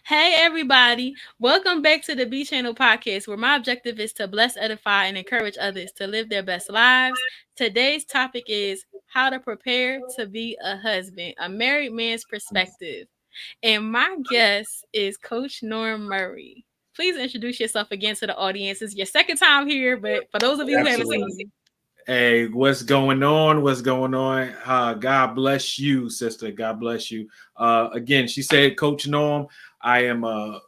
Hey everybody, welcome back to the B Channel podcast where my objective is to bless, edify, and encourage others to live their best lives. Today's topic is how to prepare to be a husband, a married man's perspective. And my guest is Coach Norm Murray. Please introduce yourself again to the audience. It's your second time here, but for those of you who haven't seen Absolutely. you, Hey, what's going on? What's going on? God bless you, sister. God bless you. Again, she said, Coach Norm, I am a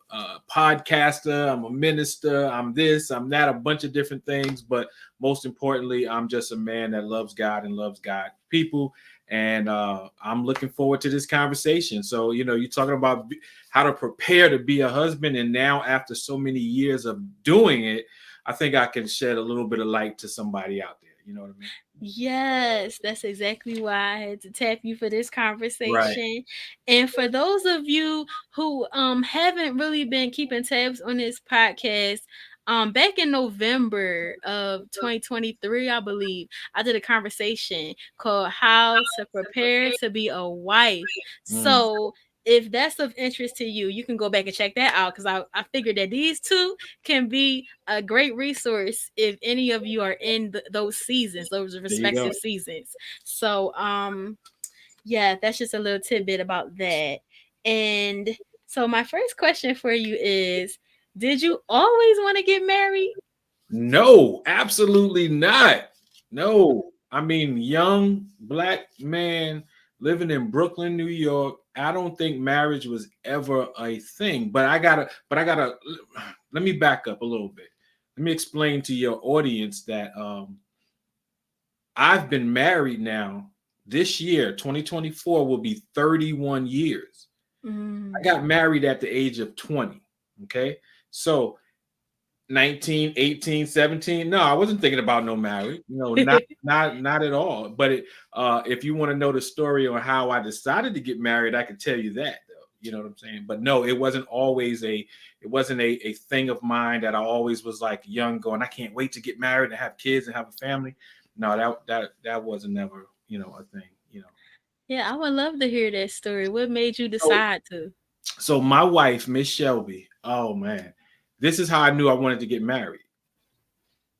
podcaster. I'm a minister. I'm this, I'm that, a bunch of different things. But most importantly, I'm just a man that loves God and loves God people. And I'm looking forward to this conversation. So, you're talking about how to prepare to be a husband. And now, after so many years of doing it, I think I can shed a little bit of light to somebody out there. You know what I mean? yes, that's exactly why I had to tap you for this Right. conversation. And for those of you who haven't really been keeping tabs on this podcast, back in November of 2023, I believe, I did a conversation called How to Prepare to Be a Wife. Mm. So if that's of interest to you, you can go back and check that out because I figured that these two can be a great resource if any of you are in those seasons, those There you go. respective seasons. So, yeah, that's just a little tidbit about that. And so, my first question for you is: did you always want to get married? No, absolutely not. No. I mean, young black man living in Brooklyn, New York. I don't think marriage was ever a thing. But I gotta let me back up a little bit. Let me explain to your audience that I've been married now. This year, 2024, will be 31 years. I Mm. got married at the age of 20. Okay. So 19, 18, 17. No, I wasn't thinking about no marriage. No, not at all. But if you want to know the story on how I decided to get married, I can tell you that though. You know what I'm saying? But no, it wasn't a thing of mine that I always was like young going, I can't wait to get married and have kids and have a family. No, that wasn't never, a thing. Yeah, I would love to hear that story. What made you So decide to? so my wife, Miss Shelby, oh man, this is how I knew I wanted to get married.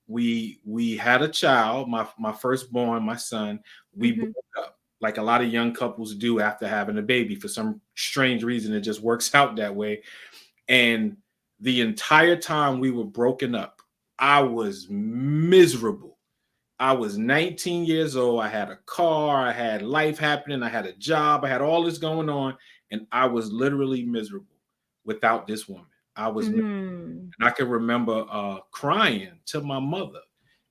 We had a child, my firstborn, my son. We Hmm. broke up like a lot of young couples do after having a baby. For some strange reason, it just works out that way. And the entire time we were broken up, I was miserable. I was 19 years old. I had a car, I had life happening, I had a job, I had all this going on, and I was literally miserable without this woman. I was Mm. and I can remember crying to my mother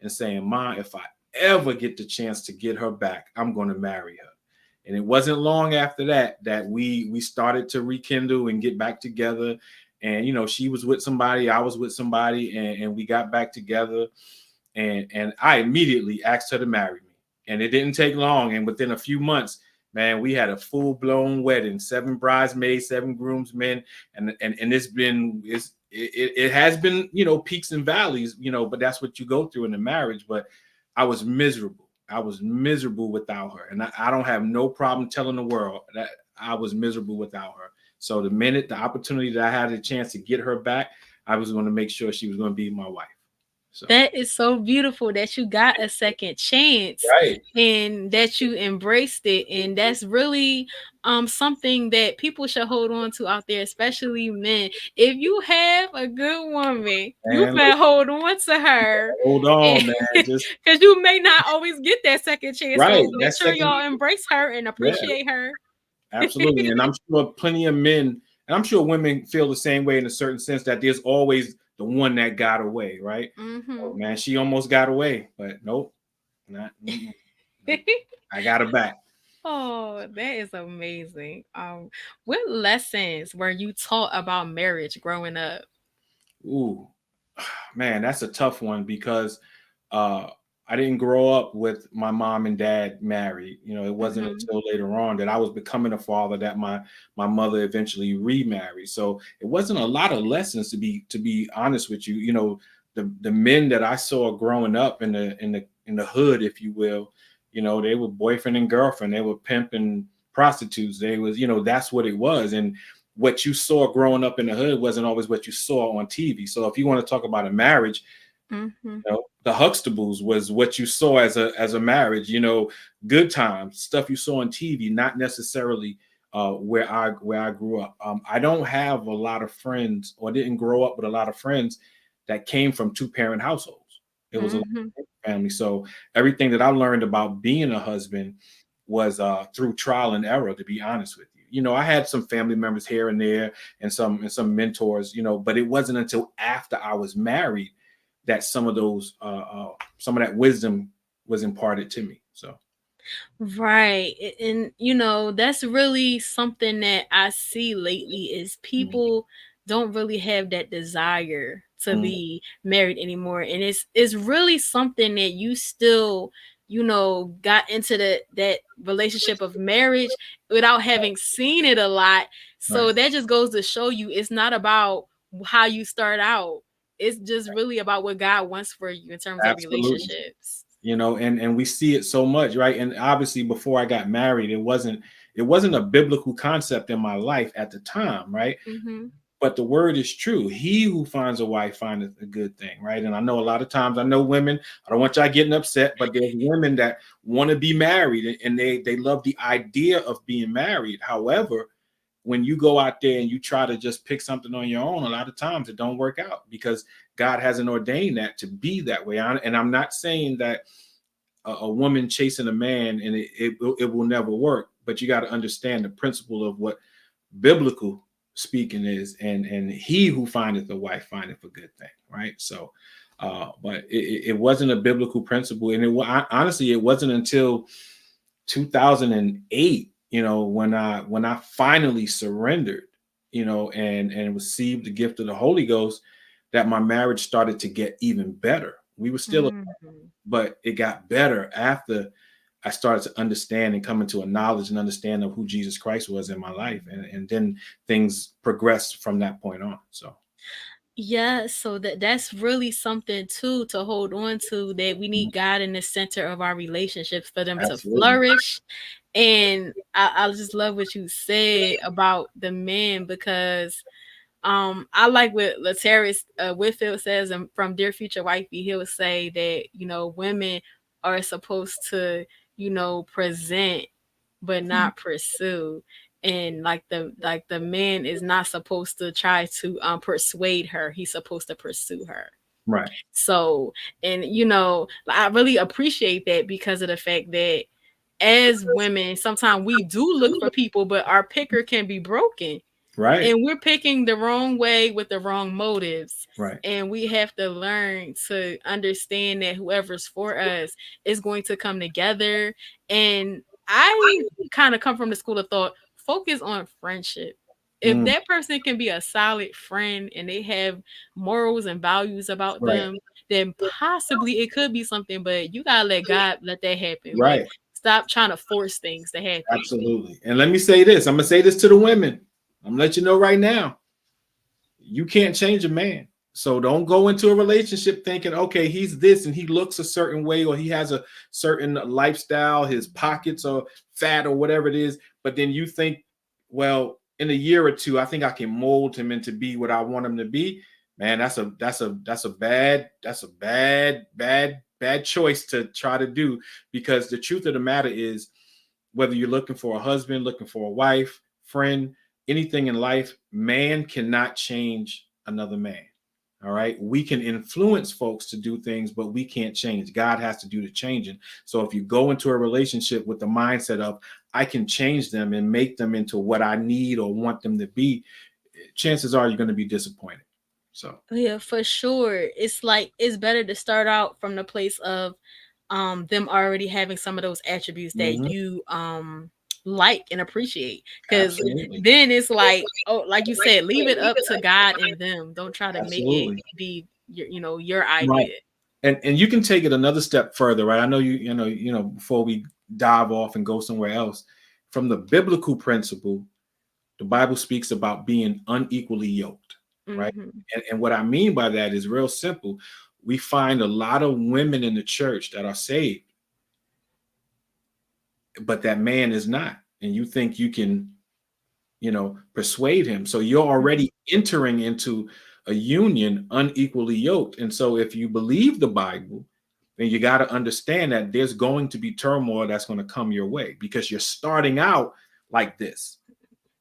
and saying, "Ma, if I ever get the chance to get her back, I'm going to marry her." And it wasn't long after that we started to rekindle and get back together. And she was with somebody, I was with somebody, and we got back together. And I immediately asked her to marry me. And it didn't take long. And within a few months, man, we had a full blown wedding, 7 bridesmaids, 7 groomsmen, and it has been peaks and valleys, but that's what you go through in a marriage. But I was miserable. I was miserable without her, and I don't have no problem telling the world that I was miserable without her. So the opportunity that I had a chance to get her back, I was going to make sure she was going to be my wife. So That is so beautiful that you got a second chance right. and that you embraced it. And that's really something that people should hold on to out there, especially men. If you have a good woman, you And better hold on to her. hold on, man. Just Because you may not always get that second chance. right. So make That sure second, y'all embrace her and yeah, appreciate her. absolutely. And I'm sure plenty of men, and I'm sure women feel the same way in a certain sense that there's always the one that got away, right? Oh, Hmm. man, she almost got away, but nope, not. No. I got her back. Oh, that is amazing. What lessons were you taught about marriage growing up? Ooh, man, that's a tough one because uh, I didn't grow up with my mom and dad married. It wasn't Mhm. until later on that I was becoming a father that my mother eventually remarried. So it wasn't a lot of lessons to be honest with you. The men that I saw growing up in the hood, if you will, they were boyfriend and girlfriend. They were pimping prostitutes. They was, that's what it was. And what you saw growing up in the hood wasn't always what you saw on TV. So if you want to talk about a marriage, Mm-hmm. the Huxtables was what you saw as a marriage. Good times, stuff you saw on TV, not necessarily where I grew up. I don't have a lot of friends, or didn't grow up with a lot of friends that came from two-parent households. It was a Mm-hmm. family. So everything that I learned about being a husband was through trial and error, to be honest with you. I had some family members here and there, and some mentors, but it wasn't until after I was married that some of that wisdom was imparted to me. So Right. And that's really something that I see lately is mm, people don't really have that desire to mm, be married anymore. And it's really something that you still, got into that relationship of marriage without having seen it a lot. right. So that just goes to show you it's not about how you start out. It's just really about what God wants for you in terms of Absolutely. relationships. And we see it so much, right? And obviously before I got married, it wasn't a biblical concept in my life at the time, right? Mhm. But the word is true. He who finds a wife findeth a good thing, right? And I know a lot of times, I know women, I don't want y'all getting upset, but there's women that want to be married, and they love the idea of being married. However, when you go out there and you try to just pick something on your own, a lot of times it don't work out, because God hasn't ordained that to be that way. And I'm not saying that a woman chasing a man and it will never work, but you got to understand the principle of what biblical speaking is, and he who findeth a wife findeth a good thing, right? So but it wasn't a biblical principle, and honestly, it wasn't until 2008, when I finally surrendered, and received the gift of the Holy Ghost, that my marriage started to get even better. We were still, Mhm. but it got better after I started to understand and come into a knowledge and understand of who Jesus Christ was in my life. And then things progressed from that point on. So Yeah, so that's really something too to hold on to, that we need God in the center of our relationships for them to absolutely. flourish. And I just love what you said about the men, because I like what Laterris Whitfield says, and from Dear Future Wifey, he'll say that women are supposed to present but not pursue, and like the man is not supposed to try to persuade her, he's supposed to pursue her. Right. So, and I really appreciate that, because of the fact that as women sometimes we do look for people, but our picker can be broken, Right. and we're picking the wrong way with the wrong motives. Right. And we have to learn to understand that whoever's for us is going to come together. And I kind of come from the school of thought, focus on friendship. If Mm, that person can be a solid friend and they have morals and values about right. them, then possibly it could be something, but you gotta let God let that happen. Like, Right. stop trying to force things to happen. Absolutely. And let me say this. I'm gonna say this to the women. I'm gonna let you know right now. You can't change a man. So don't go into a relationship thinking, okay, he's this and he looks a certain way, or he has a certain lifestyle, his pockets are fat or whatever it is. But then you think, well, in a year or two, I think I can mold him into be what I want him to be. Man, that's a bad choice to try to do, because the truth of the matter is, whether you're looking for a husband, looking for a wife, friend, anything in life, man cannot change another man. All right. We can influence folks to do things, but we can't change. God has to do the changing. So if you go into a relationship with the mindset of, I can change them and make them into what I need or want them to be, chances are you're going to be disappointed. So, Yeah, for sure. It's like it's better to start out from the place of them already having some of those attributes that mhm, you like and appreciate, because absolutely. then it's like, oh, like you said, leave it up to God and them. Don't try to make it Absolutely. be your Right. idea. And you can take it another step further, right? I know before we dive off and go somewhere else, from the biblical principle, the Bible speaks about being unequally yoked, right? Hmm. And what I mean by that is real simple. We find a lot of women in the church that are saved, but that man is not. And you think you can persuade him. So you're already entering into a union unequally yoked. And so if you believe the Bible, then you got to understand that there's going to be turmoil that's going to come your way because you're starting out like this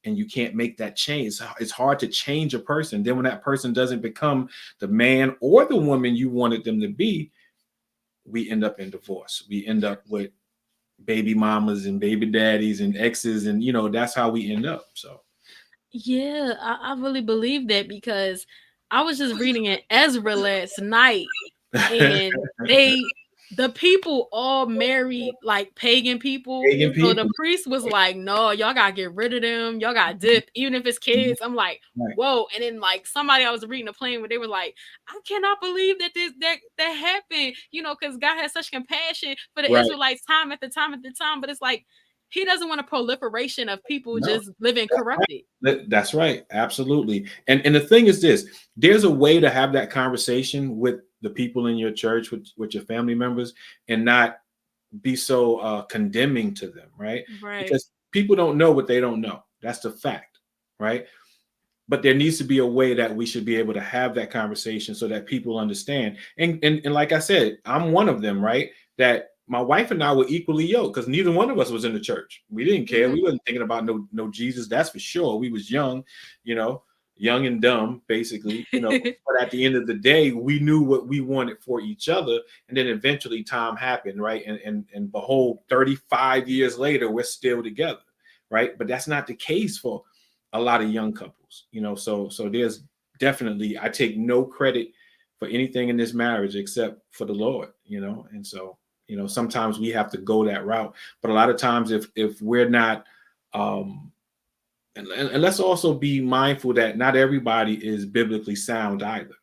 and you can't make that change. It's hard to change a person. Then when that person doesn't become the man or the woman you wanted them to be, we end up in divorce. We end up with baby mamas and baby daddies and exes, and that's how we end up. So Yeah, I really believe that because I was just reading in Ezra last night, and the people all married like pagan people. pagan So the people. priest was like, "No, y'all gotta get rid of them. Y'all gotta dip, even if it's kids." I'm like, Right. "Whoa!" And then like somebody I was reading a plane where they were like, "I cannot believe that that happened." Because God has such compassion for the Right. Israelites time at the time at the time, but it's like He doesn't want a proliferation of people No. just living corrupted. That's right. Absolutely. And the thing is this, there's a way to have that conversation with the people in your church, with your family members, and not be so condemning to them, right? Right. Because people don't know what they don't know. That's the fact, right? But there needs to be a way that we should be able to have that conversation so that people understand. And like I said, I'm one of them, right? That my wife and I were equally yoked because neither one of us was in the church. We didn't care. Mhm. We wasn't thinking about no Jesus, that's for sure. We was young, you know, young and dumb, basically. But at the end of the day, we knew what we wanted for each other. And then eventually time happened, right? And behold, 35 years later, we're still together, right? But that's not the case for a lot of young couples. So there's definitely, I take no credit for anything in this marriage except for the Lord. And so sometimes we have to go that route, but a lot of times if we're not um and let's also be mindful that not everybody is biblically sound either.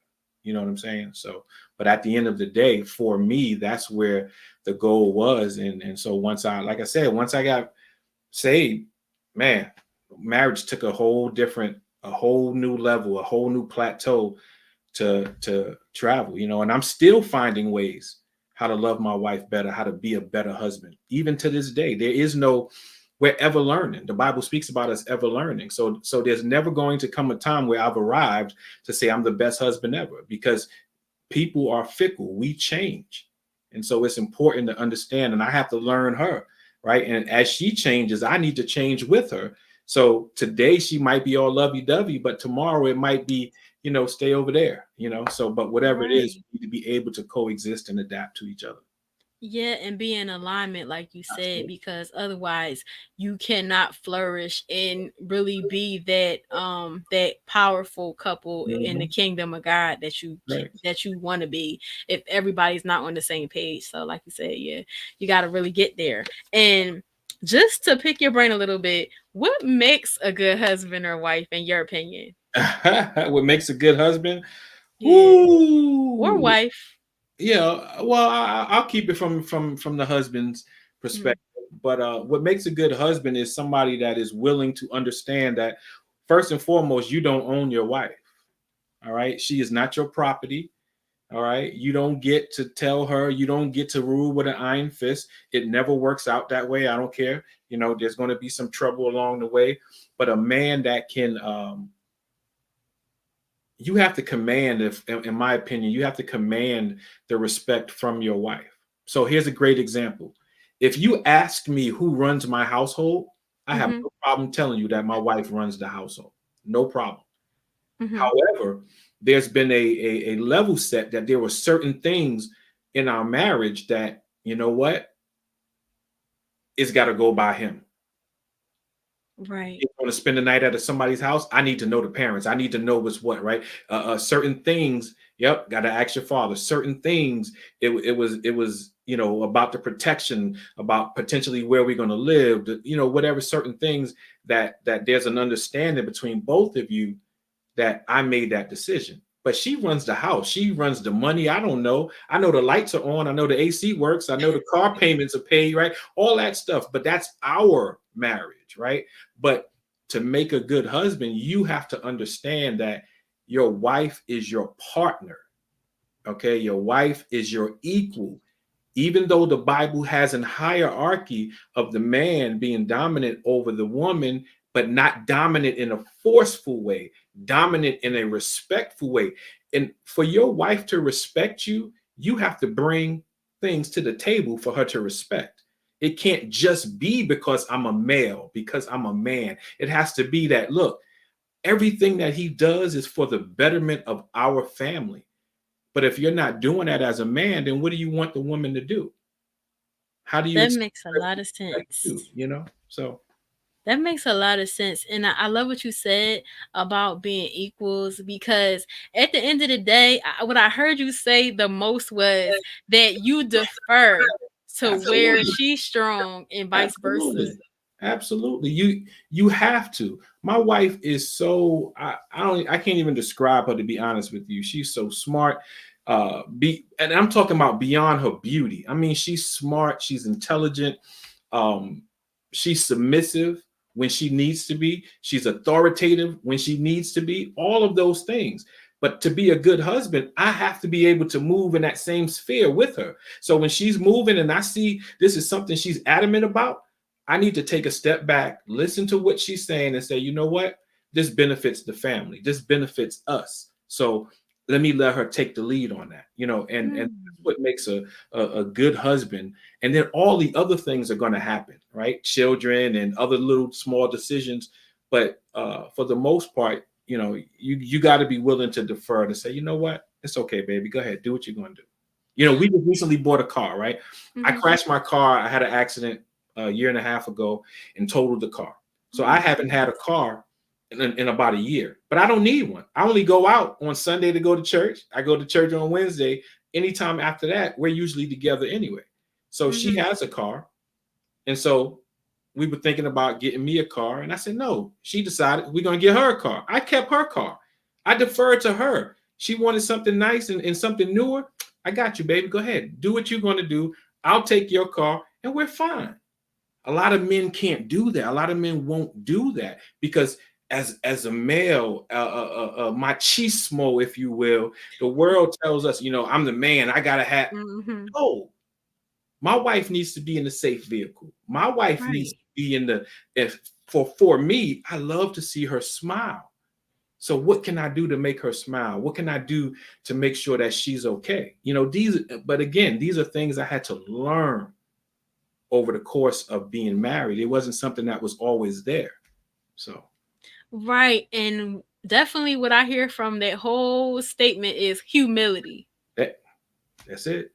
You know what I'm saying? So but at the end of the day, for me, that's where the goal was. And so once I, like I said, once I got saved, man, marriage took a whole new level, a whole new plateau to travel. And I'm still finding ways how to love my wife better, how to be a better husband. Even to this day, we're ever learning. The Bible speaks about us ever learning. So there's never going to come a time where I've arrived to say I'm the best husband ever, because people are fickle. We change. And so it's important to understand, and I have to learn her, right? And as she changes, I need to change with her. So today she might be all lovey-dovey, but tomorrow it might be, stay over there. So, but whatever it is, Right. we need to be able to coexist and adapt to each other. Yeah, and be in alignment, like you said, Absolutely. because otherwise you cannot flourish and really be that powerful couple in the Mhm. kingdom of God that Right. that you want to be if everybody's not on the same page. So, like you said, yeah, you got to really get there. And just to pick your brain a little bit, what makes a good husband or wife in your opinion? What makes a good husband? Yeah, or Woo! wife. Well, I'll keep it from the husband's Mm, perspective. But what makes a good husband is somebody that is willing to understand that first and foremost, you don't own your wife. All right, she is not your property. All right, you don't get to tell her. You don't get to rule with an iron fist. It never works out that way. I don't care. There's going to be some trouble along the way. But a man that can you have to command, if in my opinion, you have to command the respect from your wife. So here's a great example. If you ask me who runs my household, I have mhm, no problem telling you that my wife runs the household. No problem. mhm. However, there's been a level set that there were certain things in our marriage that, you know what, it's got to go by him. Right, You're going to spend the night at somebody's house, I need to know the parents. I need to know what's what, right? Certain things, yep, got to ask your father. Certain things, it was about the protection, about potentially where we're going to live, whatever certain things that there's an understanding between both of you that I made that decision. But she runs the house. She runs the money. I don't know. I know the lights are on. I know the AC works. I know the car payments are paid, right? All that stuff. But that's our marriage, right? But to make a good husband, you have to understand that your wife is your partner. Okay. Your wife is your equal. Even though the Bible has a hierarchy of the man being dominant over the woman, but not dominant in a forceful way, dominant in a respectful way. And for your wife to respect you, you have to bring things to the table for her to respect. It can't just be because I'm a male, because I'm a man. It has to be that, look, everything that he does is for the betterment of our family. But if you're not doing that as a man, then what do you want the woman to do? How do you That expect makes a her to lot of respect you, sense. you know? So, That makes a lot of sense. And I love what you said about being equals because at the end of the day, what I heard you say the most was that you defer to where absolutely. she's strong and vice versa. Absolutely. Absolutely. You have to. My wife is so I can't even describe her, to be honest with you. She's so smart. And I'm talking about beyond her beauty. I mean, she's smart, she's intelligent, um, she's submissive when she needs to be, she's authoritative when she needs to be, all of those things. But to be a good husband, I have to be able to move in that same sphere with her. So when she's moving and I see this is something she's adamant about, I need to take a step back, listen to what she's saying, and say, you know what? This benefits the family. This benefits us. So let her take the lead on that, and that's Mm. what makes a good husband. And then all the other things are going to happen, right? Children and other little small decisions. But for the most part, you got to be willing to defer to say, you know what? It's okay, baby. Go ahead. Do what you're going to do. We just recently bought a car, right? I Mm-hmm. crashed my car. I had an accident a year and a half ago and totaled the car. Oh So I my haven't had a goodness. car in about a year, but I don't need one. I only go out on Sunday to go to church. I go to church on Wednesday. Anytime after that, we're usually together anyway. So she Mm-hmm. has a car. And so we were thinking about getting me a car. And I said, no, she decided we're going to get her a car. I kept her car. I deferred to her. She wanted something nice and something newer. I got you, baby. Go ahead. Do what you're going to do. I'll take your car and we're fine. A lot of men can't do that. A lot of men won't do that because as a male, machismo, if you will, the world tells us, I'm the man. I gotta have. Mm-hmm. Oh, my wife needs to be in the safe vehicle. My wife needs Right. to be in the. If for me, I love to see her smile. So what can I do to make her smile? What can I do to make sure that she's okay? But again, these are things I had to learn over the course of being married. It wasn't something that was always there. So Right. And definitely what I hear from that whole statement is humility. that that's it.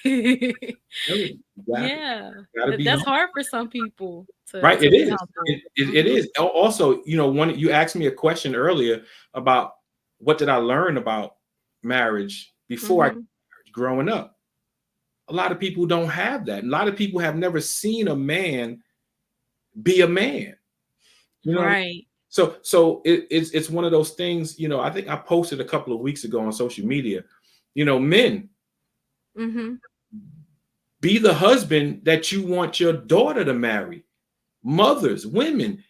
Really, Yeah. you gotta be That's humble. hard for some people to Right. It be is. humble. It Mhm. is. Also, one you asked me a question earlier about what did I learn about marriage before I Mhm. growing up. A lot of people don't have that. A lot of people have never seen a man be a man. You know what I mean? Right. So it's one of those things. I think I posted a couple of weeks ago on social media. Men, Mhm. be the husband that you want your daughter to marry. Mothers, women,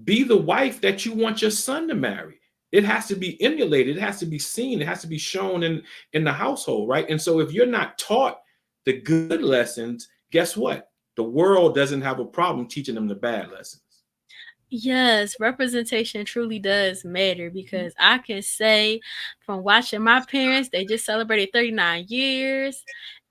be the wife that you want your son to marry. It has to be emulated. It has to be seen. It has to be shown in the household, right? And so if you're not taught the good lessons, guess what? The world doesn't have a problem teaching them the bad lessons. Yes, representation truly does matter because I can say from watching my parents, they just celebrated 39 years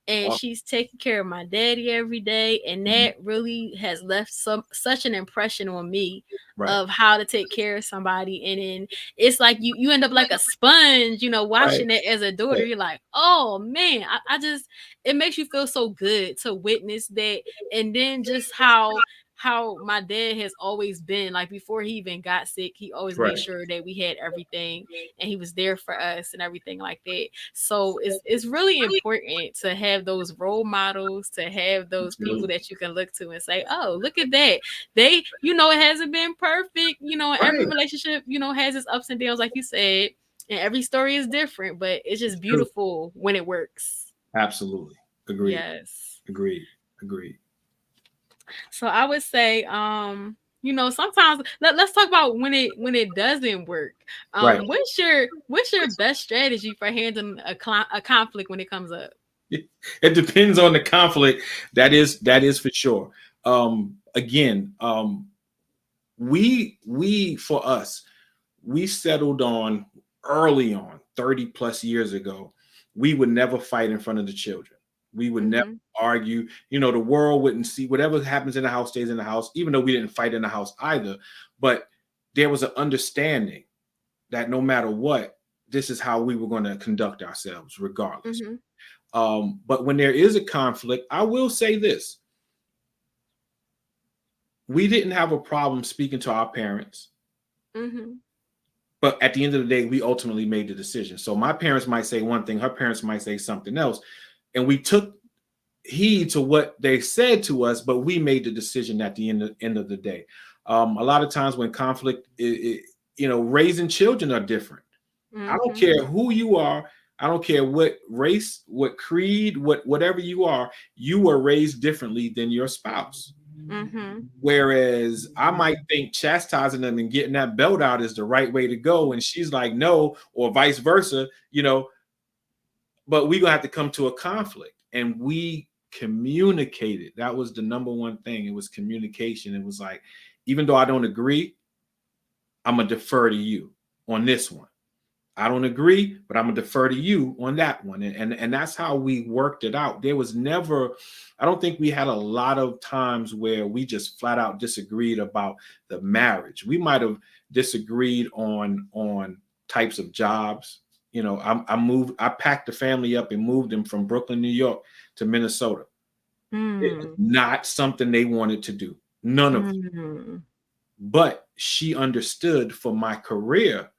and Awesome. she's taking care of my daddy every day, and that really has left such an impression on me Right, of how to take care of somebody. And then it's like you end up like a sponge, right, watching it as a daughter. right, You're like, oh man, I just, it makes you feel so good to witness that. And then just how my dad has always been, like before he even got sick, he always made right. sure that we had everything and he was there for us and everything like that. So it's really important to have those role models, to have those people Absolutely. that you can look to and say, oh, look at that. They, it hasn't been perfect, every Right. relationship, has its ups and downs, like you said, and every story is different, but it's just True. beautiful when it works. Absolutely. Agreed. Yes. Agreed. Agreed. So I would say, sometimes let's talk about when it doesn't work. Right. What's your best strategy for handling a conflict when it comes up? It depends on the conflict. That is for sure. Again, we for us, we settled on early on, 30 plus years ago, we would never fight in front of the children. We would never Mhm. argue. You know, the world wouldn't see whatever happens in the house stays in the house, even though we didn't fight in the house either. But there was an understanding that no matter what, this is how we were going to conduct ourselves, regardless. Mhm. But when there is a conflict, I will say this: we didn't have a problem speaking to our parents, Mhm. but at the end of the day, we ultimately made the decision. So my parents might say one thing, her parents might say something else, and we took heed to what they said to us, but we made the decision at the end of the day. A lot of times when conflict, raising children are different. I don't Mhm. care who you are. I don't care what race, what creed, whatever you were raised differently than your spouse. Mhm. Whereas I might think chastising them and getting that belt out is the right way to go, and she's like, no, or vice versa, but we're gonna have to come to a conflict. And we communicated. That was the number one thing. It was communication. It was like, even though I don't agree, I'm gonna defer to you on this one. I don't agree, but I'm gonna defer to you on that one. And that's how we worked it out. There was never, I don't think we had a lot of times where we just flat out disagreed about the marriage. We might have disagreed on types of jobs. I packed the family up and moved them from Brooklyn, New York to Minnesota. It was Mm. not something they wanted to do. None of them. Mm. But she understood for my career,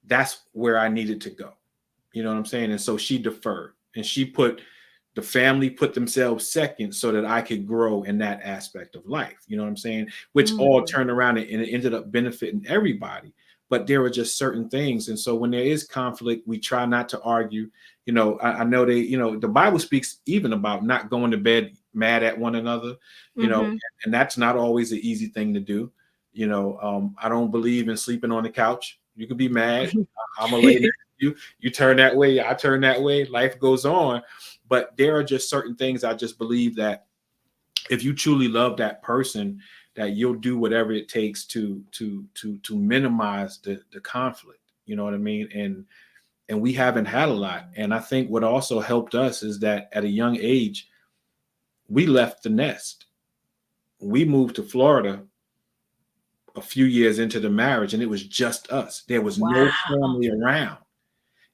that's where I needed to go. You know what I'm saying? And so she deferred, and she put the family put themselves second so that I could grow in that aspect of life. You know what I'm saying? Which all Mm. turned around and it ended up benefiting everybody. But there were just certain things. And so when there is conflict, we try not to argue. I know the Bible speaks even about not going to bed mad at one another, you know, Mhm. and that's not always an easy thing to do. I don't believe in sleeping on the couch. You can be mad. I'm a lady. You turn that way, I turn that way, life goes on. But there are just certain things I just believe that if you truly love that person, that you'll do whatever it takes to minimize the conflict. You know what I mean? And we haven't had a lot. And I think what also helped us is that at a young age, we left the nest. We moved to Florida a few years into the marriage, and it was just us. There was no Wow. family around.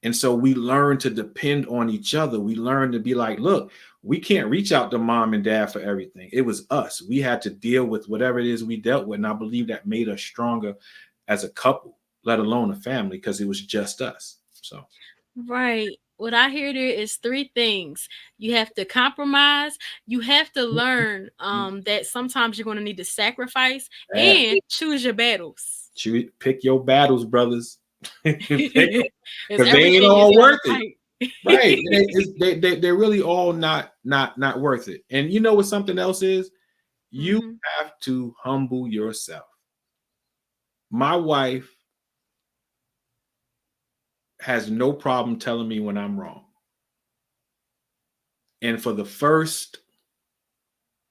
And so we learned to depend on each other. We learned to be like, look, we can't reach out to mom and dad for everything. It was us. We had to deal with whatever it is we dealt with. And I believe that made us stronger as a couple, let alone a family, because it was just us. So, Right. What I hear there is three things. You have to compromise, you have to learn that sometimes you're going to need to sacrifice yeah, and choose your battles. pick your battles, brothers. Because Because they ain't everything all is not a worth it. fight. Right. They're really all not worth it. And you know what something else is? You Mhm. have to humble yourself. My wife has no problem telling me when I'm wrong. And for the first,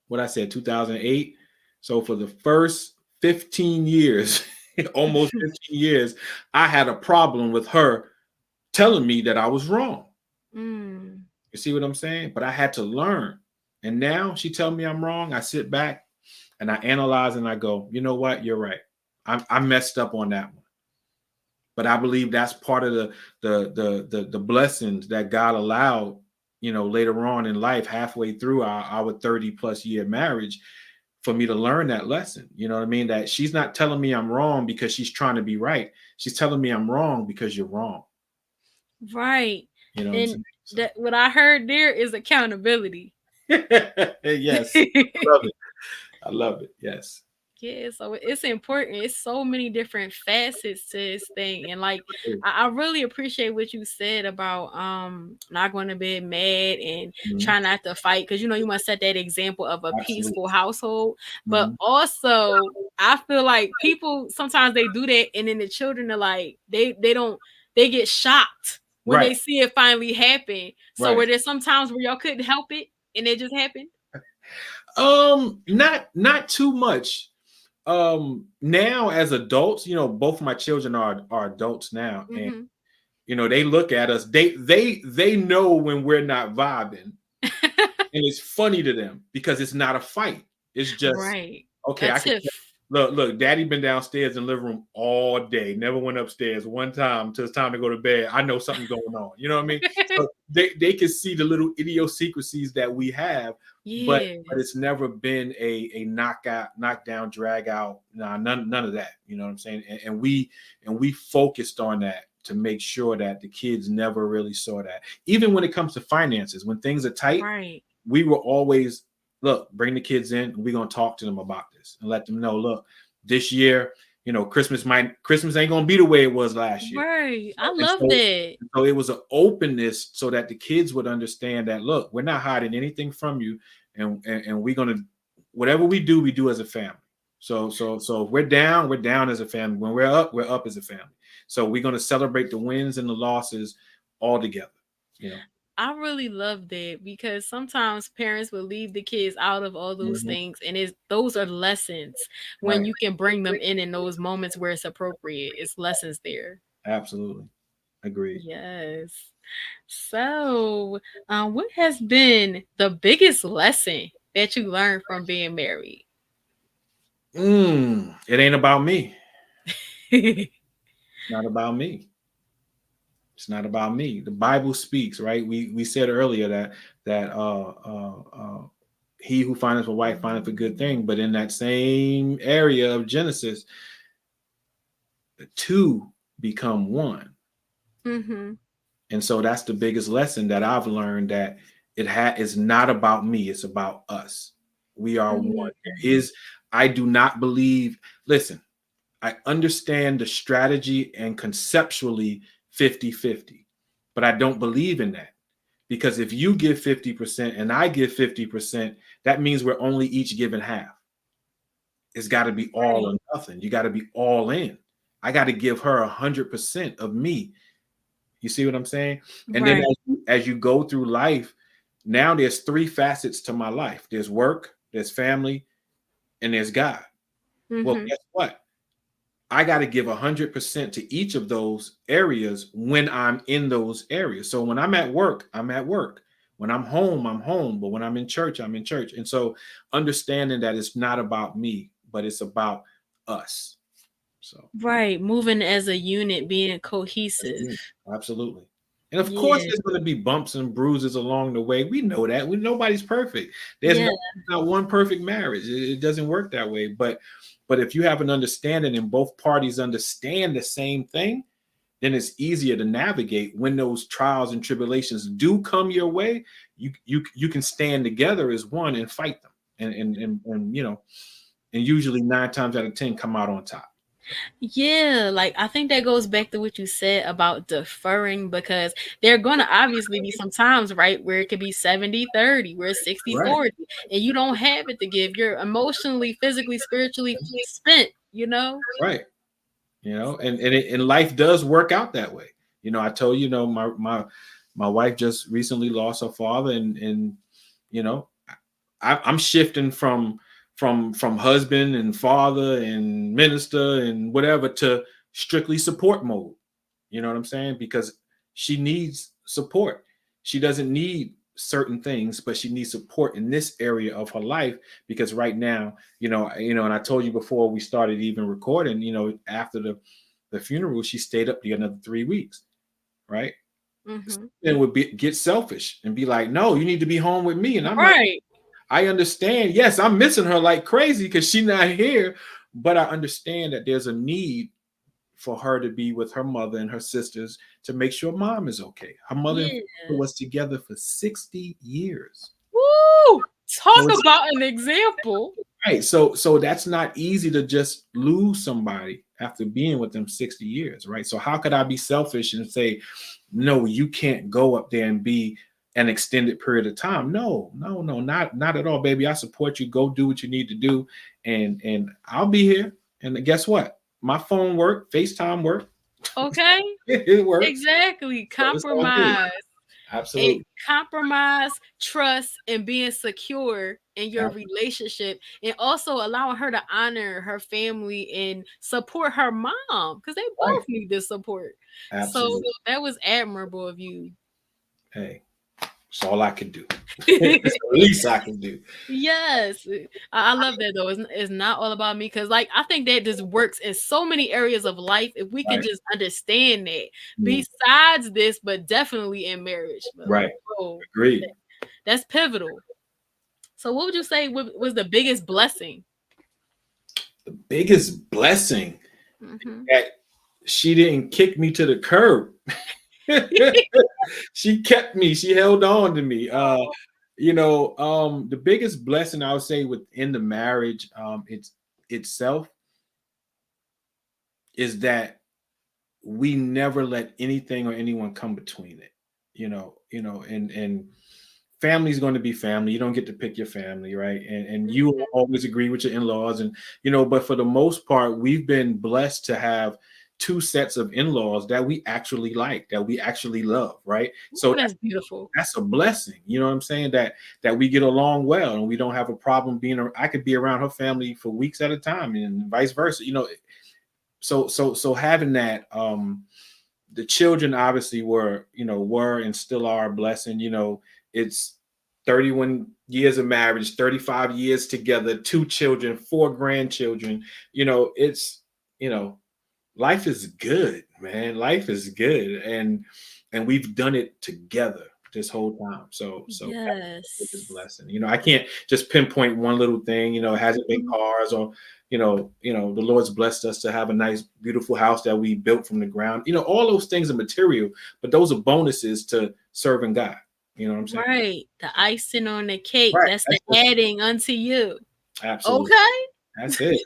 what I said, 2008. So for the first 15 years, almost 15 years, I had a problem with her telling me that I was wrong. Mm. You see what I'm saying? But I had to learn. And now she tells me I'm wrong. I sit back and I analyze and I go, you know what? You're right. I messed up on that one. But I believe that's part of the blessings that God allowed, later on in life, halfway through our 30 plus year marriage, for me to learn that lesson. You know what I mean? That she's not telling me I'm wrong because she's trying to be right. She's telling me I'm wrong because you're wrong. Right. You know what I'm And saying? So that what I heard there is accountability. yes, I love it. I love it. Yes. Yeah, so it's important. It's so many different facets to this thing. And like I really appreciate what you said about not going to bed mad and Mhm. try not to fight, because you must set that example of a Absolutely. peaceful household. But Mhm. also I feel like people sometimes they do that and then the children are like they don't they get shocked when Right. they see it finally happen. So Right. were there some times where y'all couldn't help it and it just happened? Not too much. Now as adults, both of my children are adults now, and Mm-hmm. they look at us. They know when we're not vibing, and it's funny to them because it's not a fight. It's just Right. okay. A I can tiff. look. Daddy been downstairs in the living room all day. Never went upstairs one time till it's time to go to bed. I know something's going on. You know what I mean? So they can see the little idiosyncrasies that we have, but Yeah. it's never been a knockdown, drag out. Nah, none of that. You know what I'm saying? And we focused on that to make sure that the kids never really saw that. Even when it comes to finances, when things are tight, Right. we were always, look, bring the kids in, and we're going to talk to them about this and let them know, look, this year, Christmas ain't going to be the way it was last year. Right. I And love so, that. so it was an openness so that the kids would understand that, look, we're not hiding anything from you, and we're going to, whatever we do as a family. So if we're down as a family. When we're up as a family. So we're going to celebrate the wins and the losses all together, you know. I really love that because sometimes parents will leave the kids out of all those Mhm. things, and those are lessons when Right. you can bring them in those moments where it's appropriate. It's lessons there. Absolutely. Agreed. Yes. So, what has been the biggest lesson that you learned from being married? It ain't about me. It's not about me. It's not about me. The Bible speaks, right? We said earlier that he who findeth a wife findeth a good thing, but in that same area of Genesis, the two become one. Mm-hmm. And so that's the biggest lesson that I've learned, that it's not about me, it's about us. We are one. There is I do not believe, listen, I understand the strategy and conceptually 50-50, but I don't believe in that, because if you give 50% and I give 50%, that means we're only each giving half. It's got to be all Right. or nothing. You got to be all in. I got to give her 100% of me. You see what I'm saying? And then Right. as you go through life, now there's three facets to my life. There's work, there's family, and there's God. Well, Mm-hmm. guess what? I got to give 100% to each of those areas when I'm in those areas. So when I'm at work, I'm at work. When I'm home, I'm home. But when I'm in church, I'm in church. And so understanding that it's not about me, but it's about us. So Right. Moving as a unit, being that's cohesive. me. Absolutely. And of course, Yeah. there's going to be bumps and bruises along the way. We know that. Nobody's perfect. There's Yeah. not one perfect marriage. It doesn't work that way. But if you have an understanding and both parties understand the same thing, then it's easier to navigate when those trials and tribulations do come your way. You can stand together as one and fight them, and usually 9 times out of 10 come out on top. Yeah, like I think that goes back to what you said about deferring because there are going to obviously be some times, right, where it could be 70-30, where it's 60 Right. 40, and you don't have it to give. You're emotionally, physically, spiritually spent, you know? Right. And life does work out that way. I told my wife just recently lost her father, and you know I'm shifting from husband and father and minister and whatever to strictly support mode. You know what I'm saying? Because she needs support. She doesn't need certain things, but she needs support in this area of her life, because right now, and I told you before we started even recording, after the funeral, she stayed up the another 3 weeks, right? Hmm. And get selfish and be like, no, you need to be home with me. And I'm like, Right. I understand. Yes, I'm missing her like crazy because she's not here. But I understand that there's a need for her to be with her mother and her sisters to make sure mom is okay. Her mother and Yeah. father was together for 60 years. Woo! So Talk it's about an example. right. So that's not easy to just lose somebody after being with them 60 years, right? So how could I be selfish and say, no, you can't go up there and be an extended period of time? No, not at all, baby. I support you. Go do what you need to do, and I'll be here. And guess what? My phone worked, FaceTime worked, Okay. it works. Exactly. So it's all good. Compromise. It Absolutely. compromise trust and being secure in your Ab- relationship, and also allowing her to honor her family and support her mom because they Right. both need this support. So Absolutely. that was admirable of you. Hey, it's all I can do. It's the least I can do. Yes, I love that though. It's not all about me because, like, I think that this works in so many areas of life if we can Right. just understand that. Mm, Besides this, but definitely in marriage. But like, right. oh, Agreed. that's pivotal. So, what would you say was the biggest blessing? The biggest blessing Hmm. that she didn't kick me to the curb. She kept me. She held on to me. The biggest blessing I would say within the marriage, it's itself is that we never let anything or anyone come between it. And family's going to be family. You don't get to pick your family, right? And you will always agree with your in-laws, and but for the most part, we've been blessed to have two sets of in-laws that we actually like, that we actually love, right? So Oh, that's beautiful. that's a blessing. You know what I'm saying? That we get along well and we don't have a problem I could be around her family for weeks at a time and vice versa. So having that, the children obviously were and still are a blessing. It's 31 years of marriage, 35 years together, two children, four grandchildren. It's you know life is good, man. Life is good, and we've done it together this whole time. So that's the biggest Yes. blessing. I can't just pinpoint one little thing. It hasn't been Mhm. cars, or the Lord's blessed us to have a nice, beautiful house that we built from the ground. All those things are material, but those are bonuses to serving God. You know what I'm saying? Right. The icing on the cake. Right. That's the That's just adding unto you. absolutely. Okay. That's it.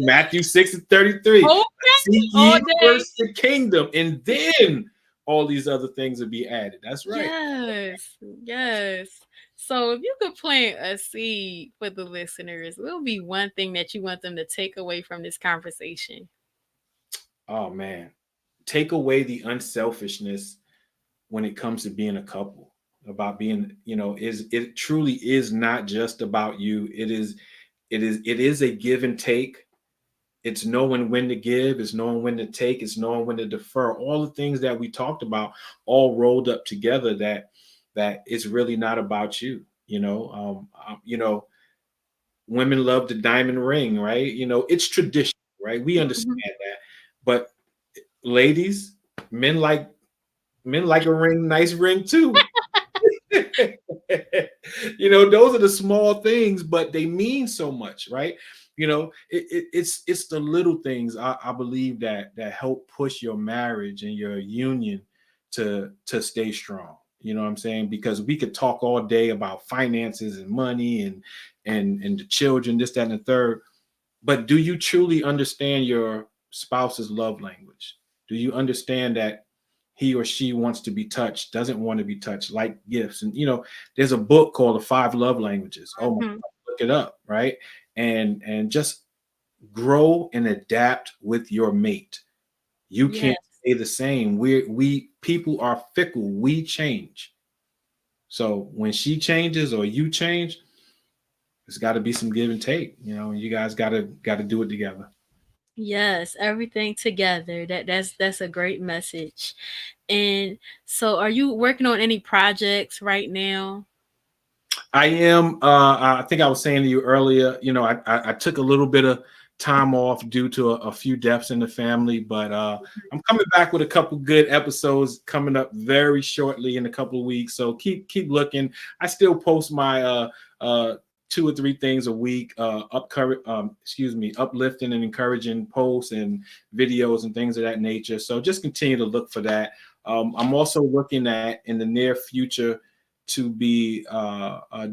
Matthew 6:33. Okay. Seek All ye day. first the kingdom, and then all these other things will be added. That's right. Yes, yes. So if you could plant a seed for the listeners, what would be one thing that you want them to take away from this conversation? Oh man. Take away the unselfishness when it comes to being a couple. About being, is it truly is not just about you. It is a give and take. It's knowing when to give, it's knowing when to take, it's knowing when to defer. All the things that we talked about all rolled up together, that it's really not about you. Women love the diamond ring, right? It's tradition, right? We understand Mhm. that. But ladies, men like men like a ring, nice ring too. Those are the small things, but they mean so much, right? It's the little things, I believe, that help push your marriage and your union to stay strong. You know what I'm saying? Because we could talk all day about finances and money and the children, this, that, and the third. But do you truly understand your spouse's love language? Do you understand that he or she wants to be touched, doesn't want to be touched, like gifts? And there's a book called The Five Love Languages. Oh my Mhm. God, look it up, right? And just grow and adapt with your mate. You can't Yes. stay the same. We people are fickle. We change. So when she changes or you change, there's got to be some give and take. And you guys got to do it together. Yes, everything together. That's a great message. And so are you working on any projects right now? I am. I think I was saying to you earlier. I took a little bit of time off due to a few deaths in the family, but I'm coming back with a couple good episodes coming up very shortly in a couple of weeks. So keep looking. I still post my two or three things a week, uplifting and encouraging posts and videos and things of that nature. So just continue to look for that. I'm also looking at in the near future to be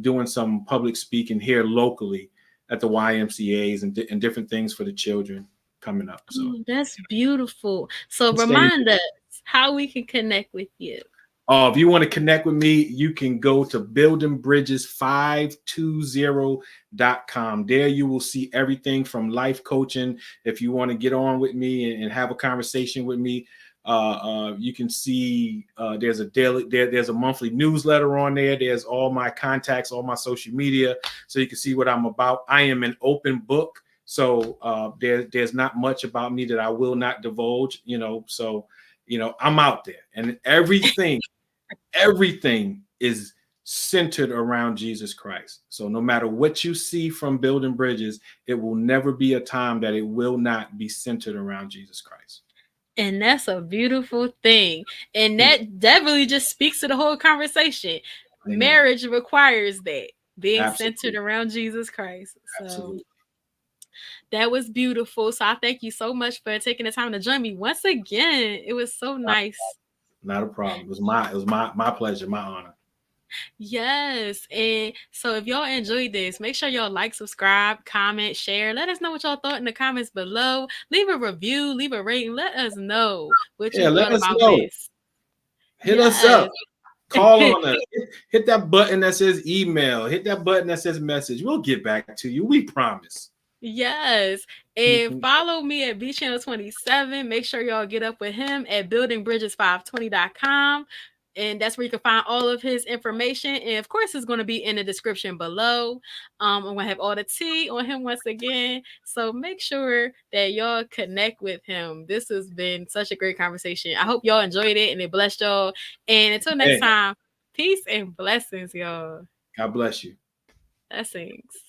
doing some public speaking here locally at the YMCA's and different things for the children coming up. So Oh, that's beautiful. So stay remind us how we can connect with you. If you want to connect with me, you can go to buildingbridges520.com. There you will see everything from life coaching. If you want to get on with me and have a conversation with me, you can see there's a there's a monthly newsletter on there. There's all my contacts, all my social media, so you can see what I'm about. I am an open book, so there's not much about me that I will not divulge. So I'm out there, and everything is centered around Jesus Christ. So no matter what you see from Building Bridges, it will never be a time that it will not be centered around Jesus Christ. And that's a beautiful thing. And Yeah. that definitely just speaks to the whole conversation. Amen. Marriage requires that, being centered Absolutely. around Jesus Christ. So Absolutely. that was beautiful. So I thank you so much for taking the time to join me once again. It was so Not, nice. not a problem. It was my pleasure, my honor. Yes. And so if y'all enjoyed this, make sure y'all like, subscribe, comment, share. Let us know what y'all thought in the comments below. Leave a review, leave a rating. Let us know what you Yeah, let thought us about know. this. Hit us Yes. up. Call on us. Hit that button that says email. Hit that button that says message. We'll get back to you. We promise. Yes. And follow me at B Channel 27. Make sure y'all get up with him at buildingbridges520.com. And that's where you can find all of his information. And of course, it's going to be in the description below. I'm going to have all the tea on him once again. So make sure that y'all connect with him. This has been such a great conversation. I hope y'all enjoyed it and it blessed y'all. And until next Hey, time, peace and blessings, y'all. God bless you. Blessings.